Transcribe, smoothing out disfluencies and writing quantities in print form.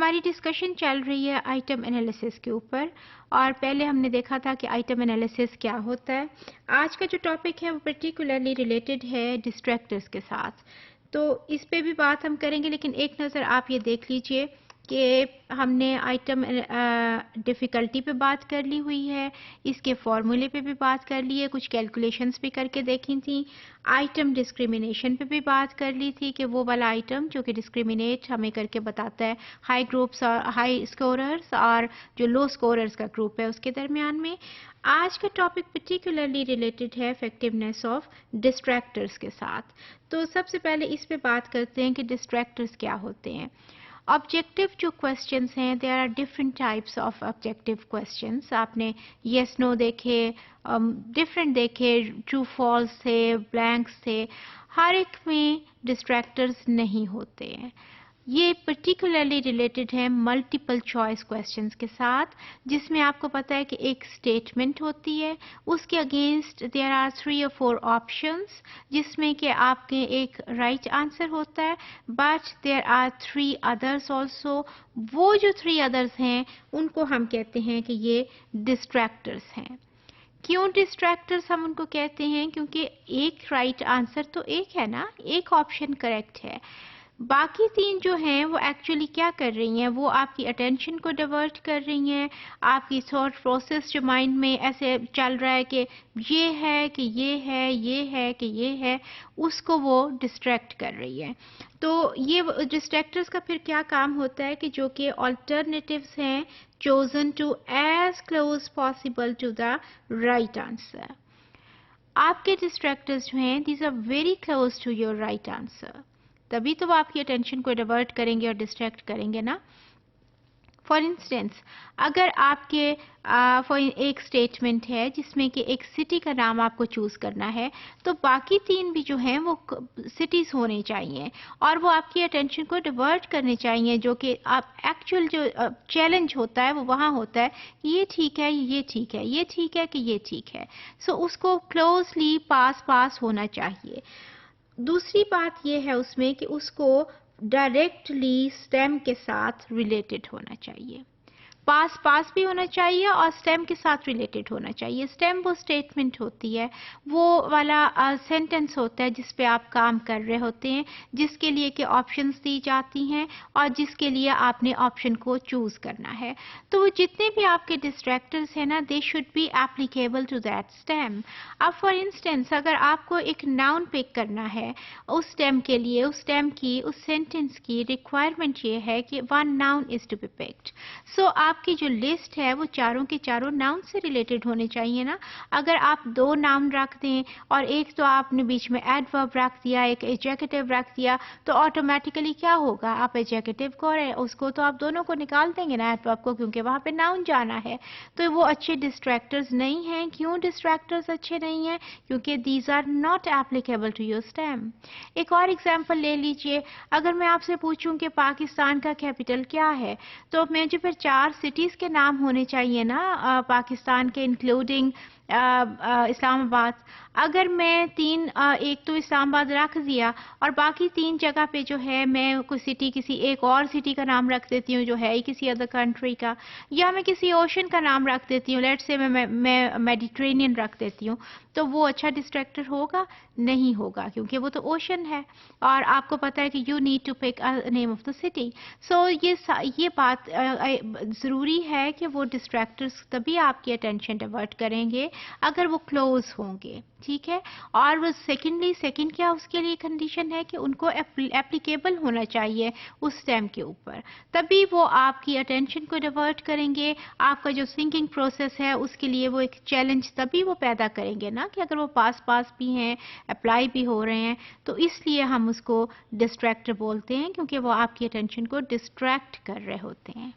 ہماری ڈسکشن چل رہی ہے آئٹم انالیسس کے اوپر، اور پہلے ہم نے دیکھا تھا کہ آئٹم انالیسس کیا ہوتا ہے۔ آج کا جو ٹاپک ہے وہ پرٹیکولرلی ریلیٹڈ ہے ڈسٹریکٹرز کے ساتھ، تو اس پہ بھی بات ہم کریں گے، لیکن ایک نظر آپ یہ دیکھ لیجئے کہ ہم نے آئٹم ڈیفیکلٹی پہ بات کر لی ہوئی ہے، اس کے فارمولے پہ بھی بات کر لی ہے، کچھ کیلکولیشنز بھی کر کے دیکھی تھیں، آئٹم ڈسکریمنیشن پہ بھی بات کر لی تھی کہ وہ والا آئٹم جو کہ ڈسکریمنیٹ ہمیں کر کے بتاتا ہے ہائی گروپس اور ہائی اسکوررز اور جو لو اسکوررز کا گروپ ہے اس کے درمیان میں۔ آج کا ٹاپک پرٹیکولرلی ریلیٹڈ ہے افیکٹونیس آف ڈسٹریکٹرز کے ساتھ۔ تو سب سے پہلے اس پہ بات کرتے ہیں کہ ڈسٹریکٹرز کیا ہوتے ہیں۔ آبجیکٹیو جو کوسچنز ہیں، there are different types of objective questions۔ آپ نے یس نو دیکھے، ڈفرینٹ دیکھے، ٹرو فالس تھے، بلینکس تھے، ہر ایک میں ڈسٹریکٹرز نہیں ہوتے ہیں۔ یہ پرٹیکولرلی ریلیٹڈ ہے ملٹیپل چوائس کوسچنز کے ساتھ، جس میں آپ کو پتہ ہے کہ ایک اسٹیٹمنٹ ہوتی ہے، اس کے against there are 3 or 4 options, جس میں کہ آپ کے ایک رائٹ آنسر ہوتا ہے، but there are 3 others also۔ وہ جو 3 others ہیں ان کو ہم کہتے ہیں کہ یہ ڈسٹریکٹرز ہیں۔ کیوں ڈسٹریکٹرز ہم ان کو کہتے ہیں؟ کیونکہ ایک رائٹ آنسر تو ایک ہے نا، ایک آپشن کریکٹ ہے، باقی 3 جو ہیں وہ ایکچولی کیا کر رہی ہیں، وہ آپ کی اٹینشن کو ڈیورٹ کر رہی ہیں، آپ کی تھاٹ پروسیس جو مائنڈ میں ایسے چل رہا ہے کہ یہ ہے کہ یہ ہے، یہ ہے کہ یہ ہے، اس کو وہ ڈسٹریکٹ کر رہی ہے۔ تو یہ ڈسٹریکٹرز کا پھر کیا کام ہوتا ہے کہ جو کہ آلٹرنیٹیوز ہیں chosen to as close possible to the right answer۔ آپ کے ڈسٹریکٹرز جو ہیں these are very close to your right answer، تبھی تو وہ آپ کی اٹینشن کو ڈیورٹ کریں گے اور ڈسٹریکٹ کریں گے نا۔ فار انسٹنس، اگر آپ کے ایک اسٹیٹمنٹ ہے جس میں کہ ایک سٹی کا نام آپ کو چوز کرنا ہے، تو باقی 3 بھی جو ہیں وہ سٹیز ہونے چاہیے اور وہ آپ کی اٹینشن کو ڈیورٹ کرنے چاہیے، جو کہ آپ ایکچوئل جو چیلنج ہوتا ہے وہ وہاں ہوتا ہے کہ یہ ٹھیک ہے، یہ ٹھیک ہے، یہ ٹھیک ہے کہ یہ ٹھیک ہے، سو اس کو کلوزلی پاس ہونا چاہیے۔ دوسری بات یہ ہے اس میں کہ اس کو ڈائریکٹلی اسٹیم کے ساتھ ریلیٹڈ ہونا چاہیے، پاس بھی ہونا چاہیے اور اسٹیم کے ساتھ ریلیٹڈ ہونا چاہیے۔ اسٹیم وہ اسٹیٹمنٹ ہوتی ہے، وہ والا سینٹنس ہوتا ہے جس پہ آپ کام کر رہے ہوتے ہیں، جس کے لیے کہ آپشنز دی جاتی ہیں اور جس کے لیے آپ نے آپشن کو چوز کرنا ہے۔ تو وہ جتنے بھی آپ کے ڈسٹریکٹرز ہیں نا، they should be applicable to that stem. اب فار انسٹنس اگر آپ کو ایک ناؤن پک کرنا ہے اس اسٹیم کے لیے، اس اسٹیم کی، اس سینٹنس کی ریکوائرمنٹ یہ ہے کہ 1 noun is to be picked۔ سو آپ کی جو لسٹ ہے وہ چاروں کے چاروں ناؤن سے ریلیٹڈ ہونے چاہیے نا۔ اگر آپ 2 ناؤن رکھ دیں اور ایک تو آپ نے بیچ میں ایڈورب رکھ دیا، ایک ایڈجیکٹو رکھ دیا، تو آٹومیٹیکلی کیا ہوگا؟ آپ ایڈجیکٹو کو اور اس کو تو آپ دونوں کو نکال دیں گے نا، ایڈورب کو، کیونکہ وہاں پہ ناؤن جانا ہے۔ تو وہ اچھے ڈسٹریکٹرز نہیں ہیں۔ کیوں ڈسٹریکٹرز اچھے نہیں ہیں؟ کیونکہ these are not applicable to your stem. ایک اور ایگزامپل لے لیجئے، اگر میں آپ سے پوچھوں کہ پاکستان کا کیپٹل کیا ہے، تو مجھے پھر 4 سٹیز کے نام ہونے چاہیے نا پاکستان کے، انکلوڈنگ اسلام آباد۔ اگر میں 3 ایک تو اسلام آباد رکھ دیا اور باقی 3 جگہ پہ جو ہے میں کوئی سٹی، کسی ایک اور سٹی کا نام رکھ دیتی ہوں جو ہے ہی کسی ادر کنٹری کا، یا میں کسی اوشن کا نام رکھ دیتی ہوں، لیٹس سے میں میڈیٹرینین رکھ دیتی ہوں، تو وہ اچھا ڈسٹریکٹر ہوگا؟ نہیں ہوگا، کیونکہ وہ تو اوشن ہے اور آپ کو پتا ہے کہ you need to pick name of the city. So یہ بات ضروری ہے کہ وہ ڈسٹریکٹرز تبھی آپ کی اٹینشن ڈیورٹ کریں گے اگر وہ کلوز ہوں گے، ٹھیک ہے؟ اور وہ سیکنڈ کیا اس کے لیے کنڈیشن ہے کہ ان کو ایپلیکیبل ہونا چاہیے اس ٹائم کے اوپر، تبھی وہ آپ کی اٹینشن کو ڈیورٹ کریں گے۔ آپ کا جو تھنکنگ پروسیس ہے اس کے لیے وہ ایک چیلنج تبھی وہ پیدا کریں گے نا، کہ اگر وہ پاس بھی ہیں، اپلائی بھی ہو رہے ہیں، تو اس لیے ہم اس کو ڈسٹریکٹر بولتے ہیں، کیونکہ وہ آپ کی اٹینشن کو ڈسٹریکٹ کر رہے ہوتے ہیں۔